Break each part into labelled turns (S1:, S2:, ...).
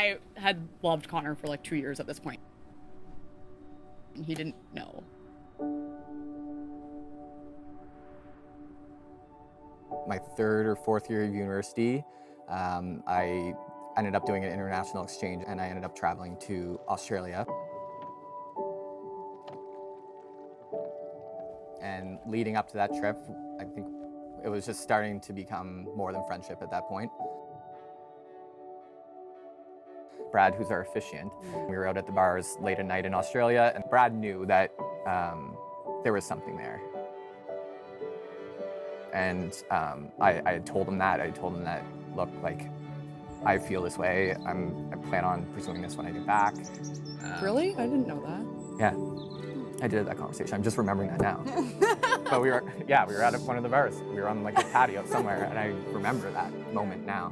S1: I had loved Connor for like 2 years at this point. He didn't know.
S2: My third or fourth year of university, I ended up doing an international exchange and I ended up traveling to Australia. And leading up to that trip, I think it was just starting to become more than friendship at that point. Brad, who's our officiant, we were out at the bars late at night in Australia, and Brad knew that there was something there. And I told him that. Look, like, I feel this way. I plan on pursuing this when I get back.
S1: Really? I didn't know that.
S2: Yeah, I did have that conversation. I'm just remembering that now. But we were at one of the bars. We were on like a patio somewhere, and I remember that moment now.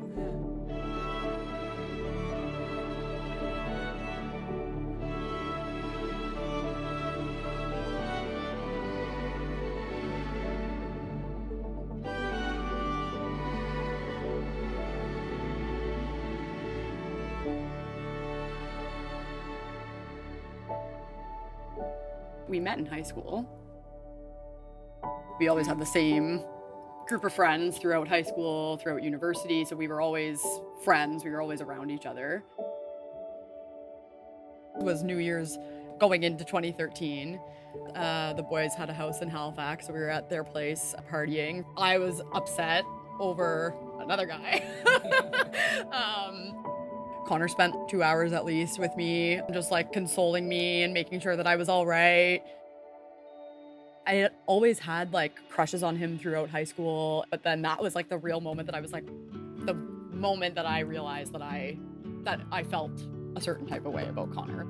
S1: We met in high school. We always had the same group of friends throughout high school, throughout university, so we were always friends. We were always around each other. It was New Year's going into 2013. The boys had a house in Halifax, so we were at their place partying. I was upset over another guy. Connor spent 2 hours at least with me, just like consoling me and making sure that I was all right. I had always had like crushes on him throughout high school, but then that was like the real moment that I was like, the moment that I realized that I felt a certain type of way about Connor.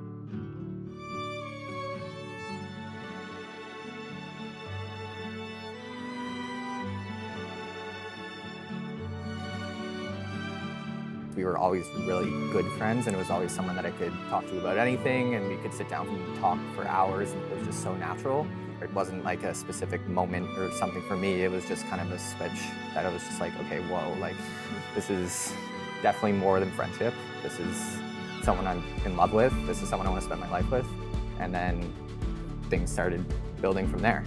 S2: We were always really good friends, and it was always someone that I could talk to about anything, and we could sit down and talk for hours, and it was just so natural. It wasn't like a specific moment or something for me. It was just kind of a switch that I was just like, okay, whoa, like this is definitely more than friendship. This is someone I'm in love with. This is someone I want to spend my life with. And then things started building from there.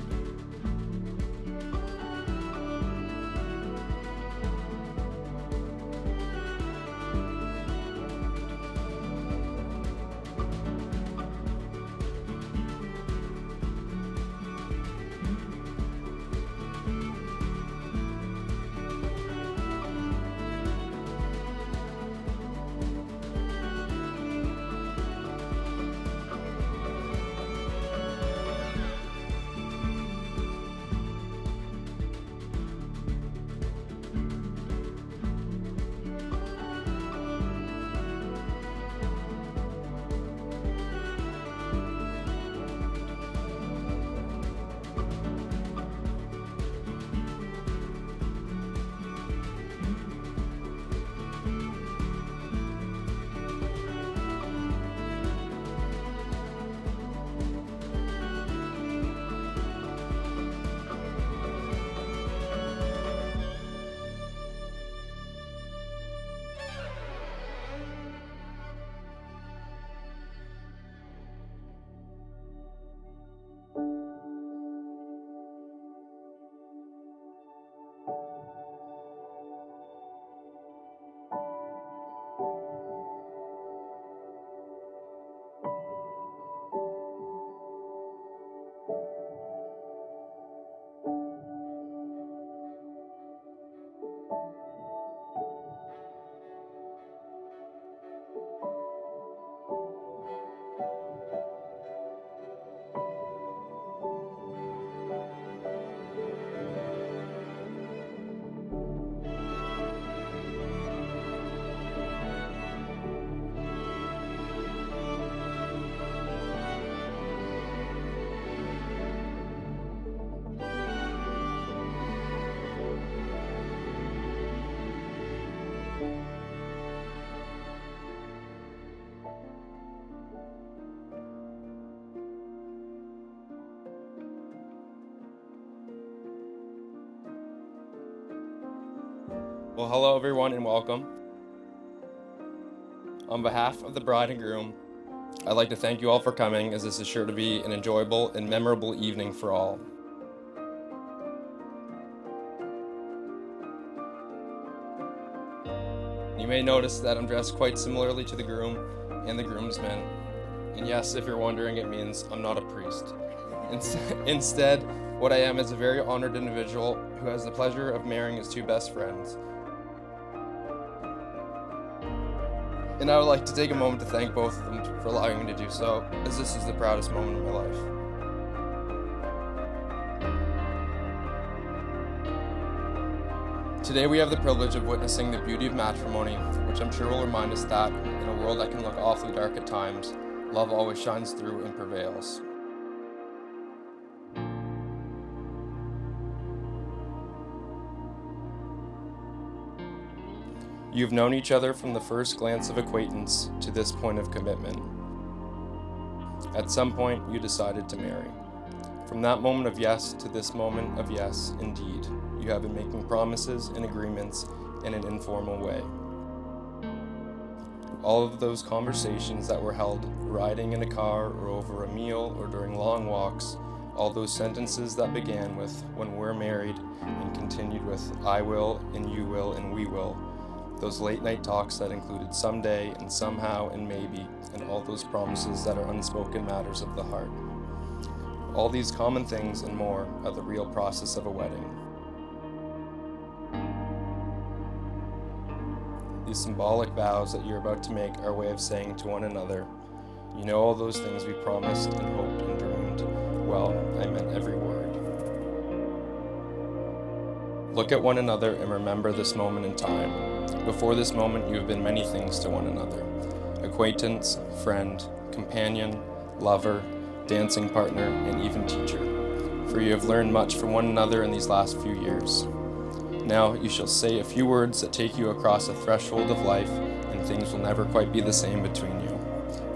S3: Well, hello everyone and welcome. On behalf of the bride and groom, I'd like to thank you all for coming, as this is sure to be an enjoyable and memorable evening for all. You may notice that I'm dressed quite similarly to the groom and the groomsmen. And yes, if you're wondering, it means I'm not a priest. Instead, what I am is a very honored individual who has the pleasure of marrying his two best friends. And I would like to take a moment to thank both of them for allowing me to do so, as this is the proudest moment of my life. Today we have the privilege of witnessing the beauty of matrimony, which I'm sure will remind us that, in a world that can look awfully dark at times, love always shines through and prevails. You've known each other from the first glance of acquaintance to this point of commitment. At some point, you decided to marry. From that moment of yes to this moment of yes, indeed, you have been making promises and agreements in an informal way. All of those conversations that were held riding in a car or over a meal or during long walks, all those sentences that began with "when we're married" and continued with "I will" and "you will" and "we will," those late night talks that included "someday" and "somehow" and "maybe," and all those promises that are unspoken matters of the heart. All these common things and more are the real process of a wedding. These symbolic vows that you're about to make are a way of saying to one another, you know all those things we promised and hoped and dreamed. Well, I meant every word. Look at one another and remember this moment in time. Before this moment, you have been many things to one another. Acquaintance, friend, companion, lover, dancing partner, and even teacher. For you have learned much from one another in these last few years. Now you shall say a few words that take you across a threshold of life, and things will never quite be the same between you.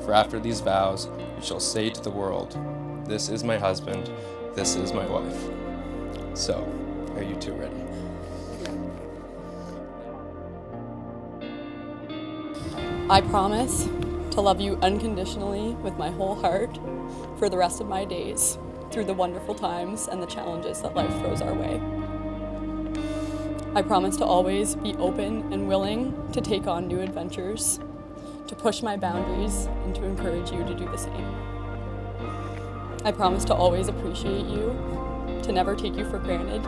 S3: For after these vows, you shall say to the world, "This is my husband, this is my wife." So, are you two ready?
S1: I promise to love you unconditionally with my whole heart for the rest of my days, through the wonderful times and the challenges that life throws our way. I promise to always be open and willing to take on new adventures, to push my boundaries, and to encourage you to do the same. I promise to always appreciate you, to never take you for granted,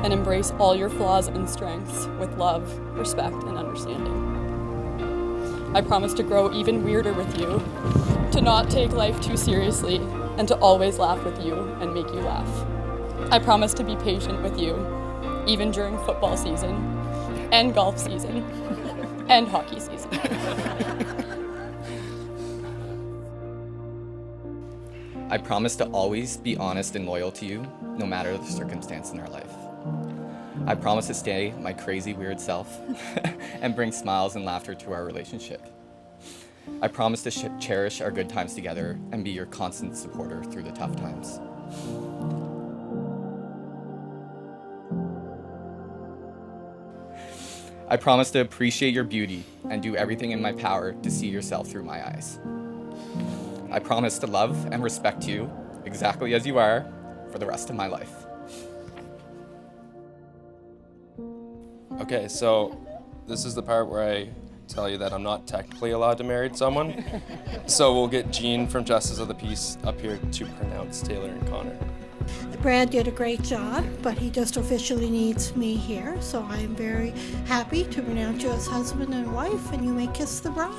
S1: and embrace all your flaws and strengths with love, respect, and understanding. I promise to grow even weirder with you, to not take life too seriously, and to always laugh with you and make you laugh. I promise to be patient with you, even during football season, and golf season, and hockey season.
S2: I promise to always be honest and loyal to you, no matter the circumstance in our life. I promise to stay my crazy, weird self and bring smiles and laughter to our relationship. I promise to cherish our good times together and be your constant supporter through the tough times. I promise to appreciate your beauty and do everything in my power to see yourself through my eyes. I promise to love and respect you exactly as you are for the rest of my life.
S3: Okay, so this is the part where I tell you that I'm not technically allowed to marry someone. So we'll get Jean from Justice of the Peace up here to pronounce Taylor and Connor.
S4: Brad did a great job, but he just officially needs me here, so I am very happy to pronounce you as husband and wife, and you may kiss the bride.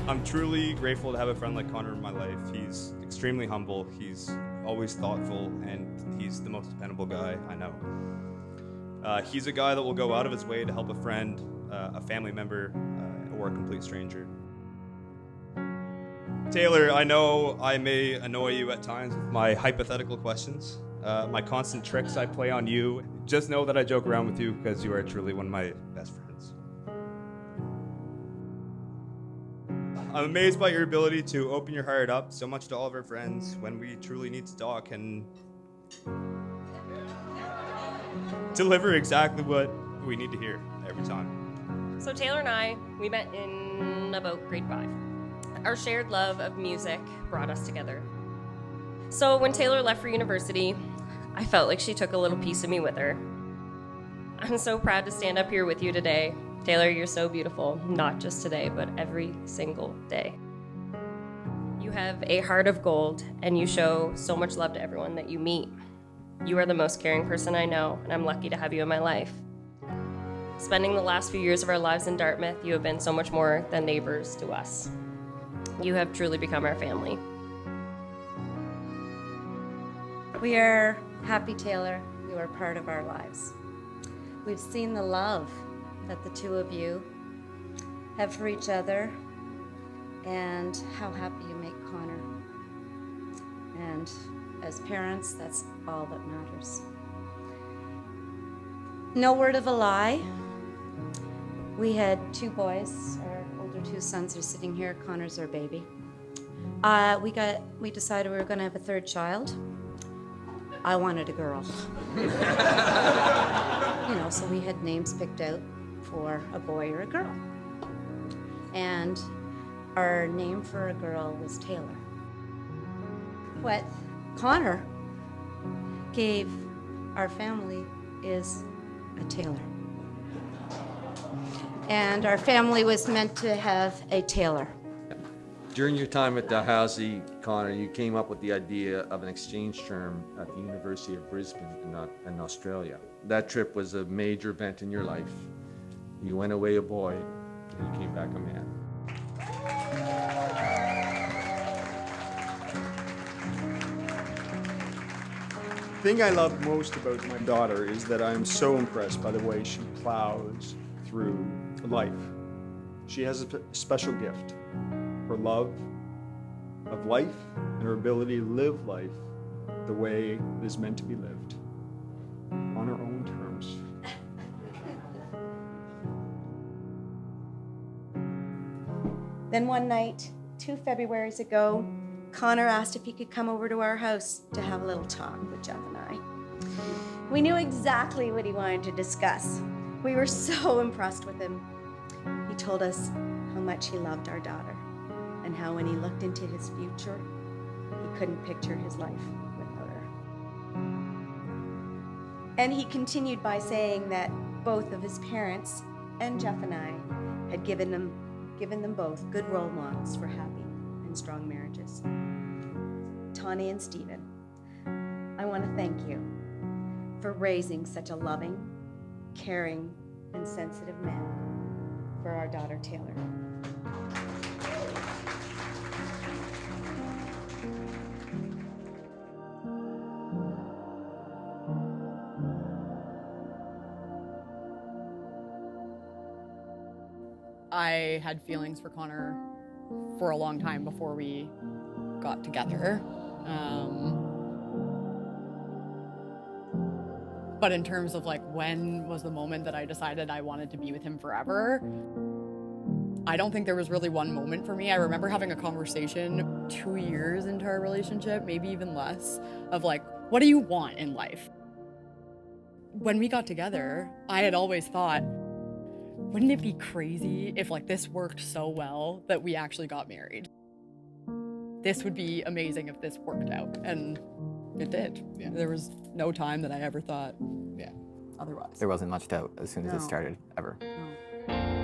S5: I'm truly grateful to have a friend like Connor in my life. He's extremely humble, he's always thoughtful, and he's the most dependable guy I know. He's a guy that will go out of his way to help a friend, a family member, or a complete stranger. Taylor, I know I may annoy you at times with my hypothetical questions, my constant tricks I play on you. Just know that I joke around with you because you are truly one of my best friends. I'm amazed by your ability to open your heart up so much to all of our friends when we truly need to talk and deliver exactly what we need to hear every time.
S6: So Taylor and I, we met in about grade 5. Our shared love of music brought us together. So when Taylor left for university, I felt like she took a little piece of me with her. I'm so proud to stand up here with you today. Taylor, you're so beautiful, not just today, but every single day. You have a heart of gold, and you show so much love to everyone that you meet. You are the most caring person I know, and I'm lucky to have you in my life. Spending the last few years of our lives in Dartmouth, you have been so much more than neighbors to us. You have truly become our family.
S7: We are happy, Taylor. You are part of our lives. We've seen the love that the two of you have for each other and how happy you make Connor. And as parents, that's all that matters. No word of a lie. We had 2 boys. Our older 2 sons are sitting here. Connor's our baby. We decided we were going to have a 3rd child. I wanted a girl. So we had names picked out for a boy or a girl. And our name for a girl was Taylor. What Connor gave our family is a Taylor. And our family was meant to have a Taylor.
S8: During your time at Dalhousie, Connor, you came up with the idea of an exchange term at the University of Brisbane in Australia. That trip was a major event in your life. You went away a boy, and you came back a man.
S9: The thing I love most about my daughter is that I am so impressed by the way she plows through life. She has a special gift. Her love of life and her ability to live life the way it is meant to be lived on her own terms.
S7: Then one night, 2 Februaries ago, Connor asked if he could come over to our house to have a little talk with Jeff and I. We knew exactly what he wanted to discuss. We were so impressed with him. He told us how much he loved our daughter and how when he looked into his future, he couldn't picture his life without her. And he continued by saying that both of his parents and Jeff and I had given them both good role models for happy and strong marriages. Tawny and Stephen, I want to thank you for raising such a loving, caring, and sensitive man for our daughter Taylor.
S1: I had feelings for Connor for a long time before we got together. But in terms of when was the moment that I decided I wanted to be with him forever, I don't think there was really one moment for me. I remember having a conversation 2 years into our relationship, maybe even less, of what do you want in life? When we got together, I had always thought, wouldn't it be crazy if this worked so well that we actually got married? This would be amazing if this worked out. And it did.
S2: Yeah.
S1: There was no time that I ever thought otherwise.
S2: There wasn't much doubt as soon as it started, ever.
S1: No.